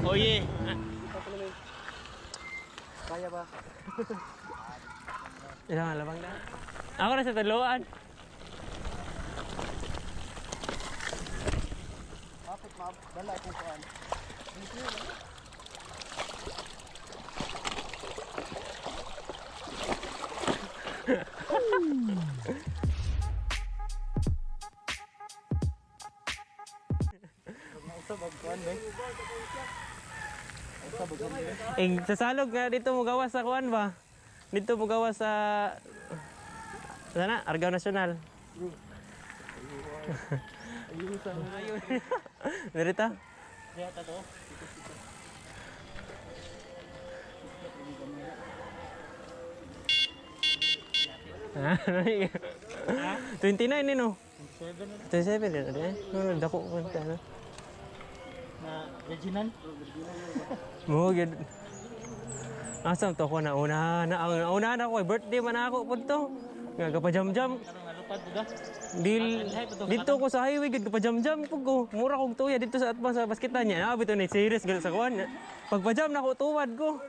Oye. Kaya ba? Ilang alabang na. Ako na sa tuluan. Kapit ma'am, dala kung saan. Sa salog nga dito mo gawas sa kuan ba? Dito mo gawas sa sana Argao Nacional. Ayun sa Ayun. Narita? kaya ta to. 29 ni no? 7 27 din ada. No, dako kunta na. na Reginan. Mo gid. Asam to ko na una na ko birthday man ako pudto. Nga kapajam-jam. Karong alupad buda. Dito ko sa highway gid kapajam-jam pug ko. Mura kog tuya dito sa atbang sa basketan niya. Na bito ni serious gal sa kuan. Pagpajam na ko tuwad ko.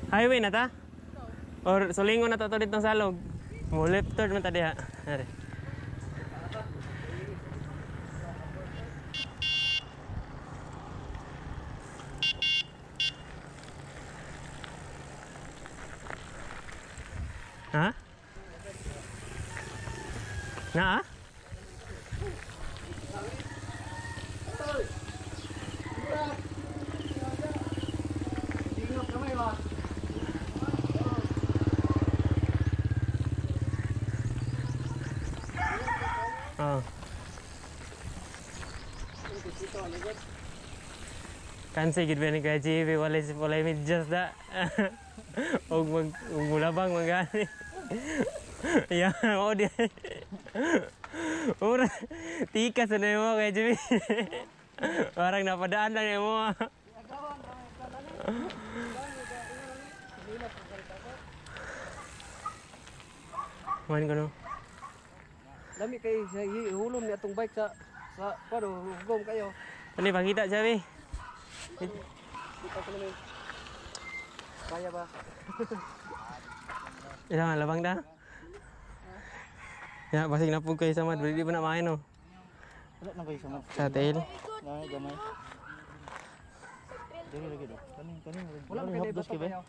Highway na ta? Or sulingon na to ditong salog? Mo left turn man ta diha. Are. Ha? Na? Tingnan kamay ba? Oh. Kansi gid ba ni kay JV walay medyas da. Og mulabang magani. Ya, oh dia. Ora tika sa mo kay JV. Parang napadaan lang mo. Man ko no. Lami kay sa ihulom ni atong bike sa paro hugom kayo. Ani pakita JV. Kita ko namin. Kaya ba? Ilang labang da. Ya, basig na pug kay samad, di ba na main no. Wala na kayo samad. Sa tail. Na gamay. Dili lagi do. Kanin. Wala Wala kay hapdos bato kay ba? kayo.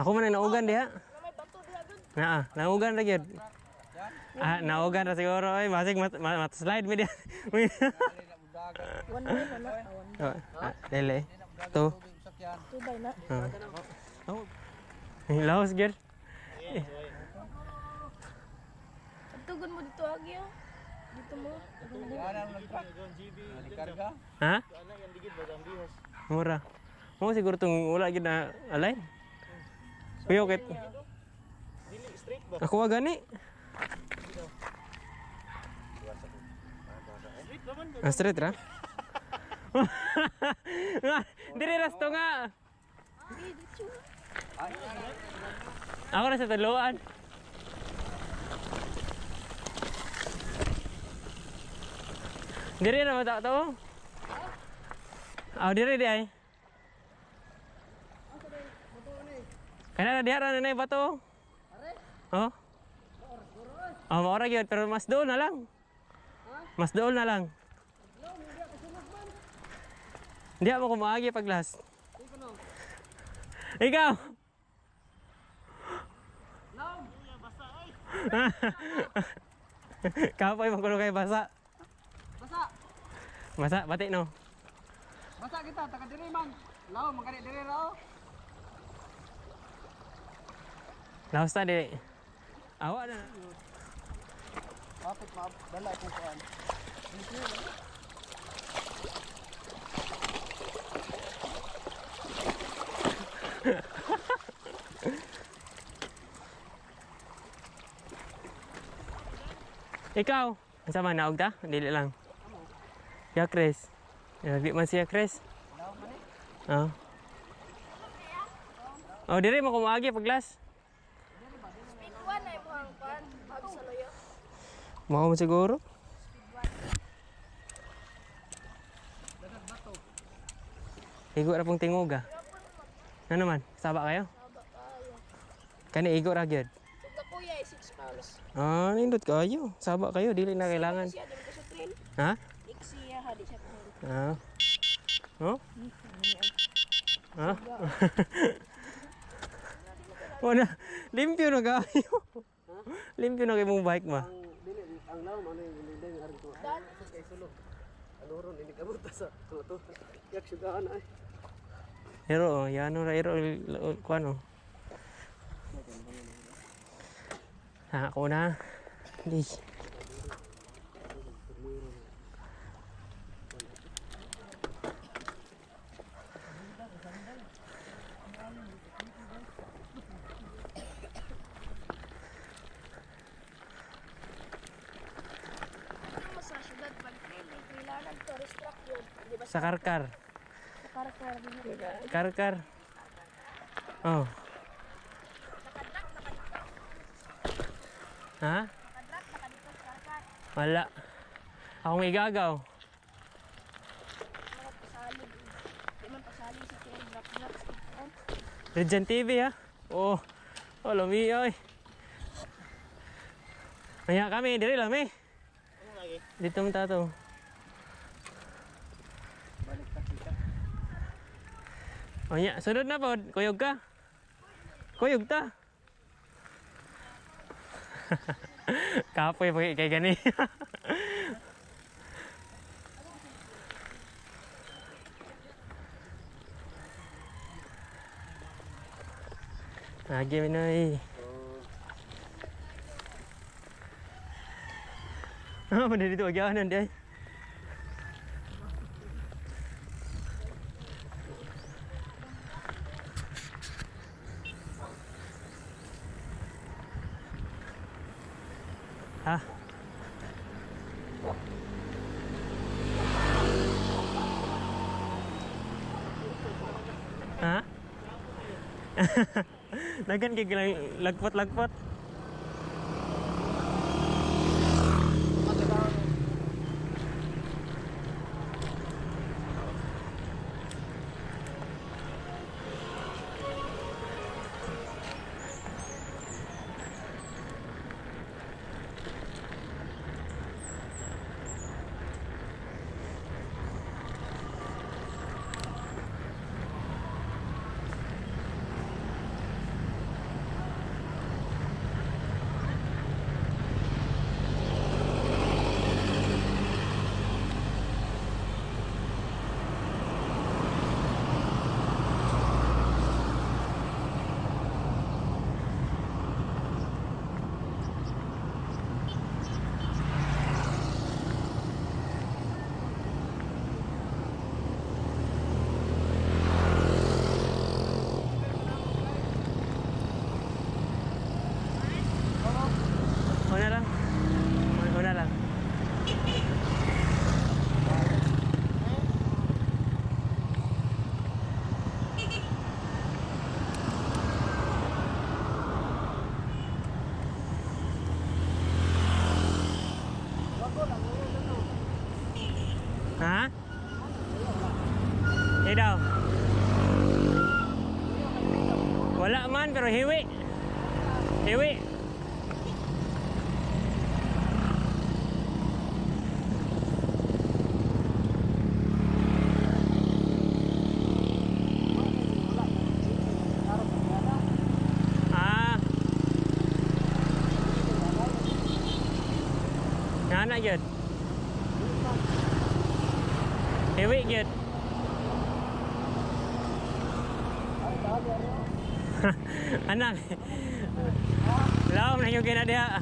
Ako man ay naugan diha. Naugan ra gyud. Naugan ra siguro ay basig slide mi diha. One day na na. Dele. To. Tubay na. Oh. Laos gyud. Tugon mo dito agyo. Dito mo. Ha? Mura. Mo siguro tong wala gyud na alay. Kuyo ket. Ako wa gani. Street ra? Dire rasto nga. Ako na sa tuluan. Dire na mata to. Dire di ay. Kana na diha ra na bato. Oh. Maura gyud pero mas doon na lang. Mas doon na lang. Hindi ako kumagi pag last. Ikaw. Kapoy magkulo kay basa. Basa, bati no. Basa kita taga diri man. Law magani diri raw. Laos ta di. Awa na. Kapit ma'am, dala kung saan. Ikaw, asa man naog ta? Dili lang. Ya Chris. Ya di man siya Chris. Oh. Oh, dire mo kumagi paglas. Speed 1 na yung buhang pan. Bago sa loyo. Mao mo siguro. Igo ra pong tinguga. Ano naman? Saba kayo? Haba kayo. Kani igo ra gyud. Tugda kuya 6 pounds. Ah, nindot kayo. Saba kayo, dili na kailangan. Siya, di mo sa trail. Ha? Iksi ha, di siya trail. Ah. Oh? Ah? Wala. Limpyo na kayo. Limpyo na kayo mong bike ma. Ang laom ano yung hindi nga rin to. Kay sulod. Ano ron ini kabot sa to. Yak sugahan ay. Pero, yan o, ero, kuano. Ako na. Hindi. Ano mo sa syudad pag trail, kailangan to restrict yun. Di ba Sa karkar. sa karakter din yun? Karkar. Oh. Ha? Nakadrak, nakadito sa karakter. Wala. Akong igagaw. Mga pasalig. Di man pasalig sa trail, drop, speed 1. Regent TV ha? Oh. Oh, lumi oy. Maya kami, diri lami. Ano lagi? Dito mo tato. Balik ta kita. O nya, sunod na po. Kuyog ka. Kuyog ta. Kapoy pa kay gani. Lagi Minoy. Ah, pada dito agyanan di ay. Ha? Ha? Nagan kay lagpot-lagpot. Una lang. Una lang. Ha? Eh daw. Wala man pero hiwi. Hiwi. Ah. Ngana gyud. Hiwi gyud. Anak. Laom na yung ginadiha.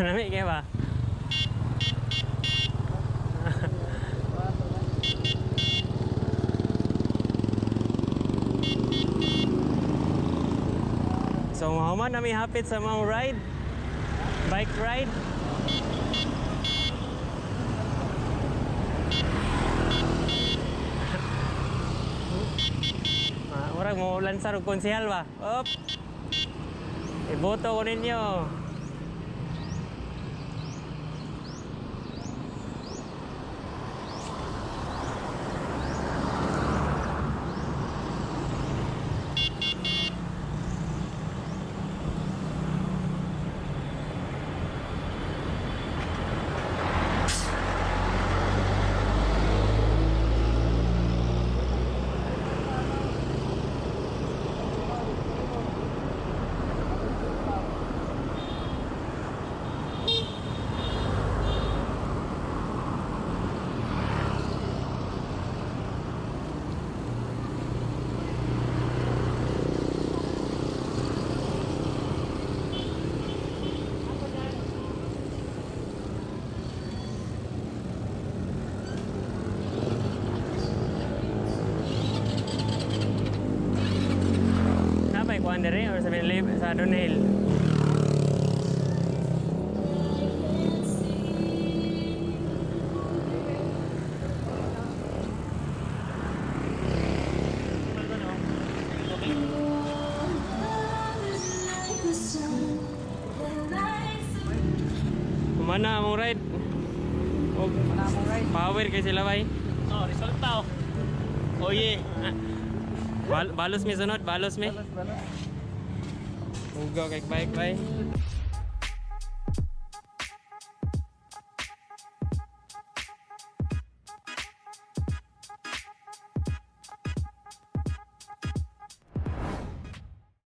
Nami kaya ba? So mahuman nami hapit sa mga ride. Bike ride. Murag mo lansar og konsehal ba? Op. Iboto ko ninyo. Napay kuan diri or sa Donel. Mana mong ride? Og power kay sila bay. Oh, resulta. Oye. Balos mi sunod, balos mi. Ugaw kay bike bay.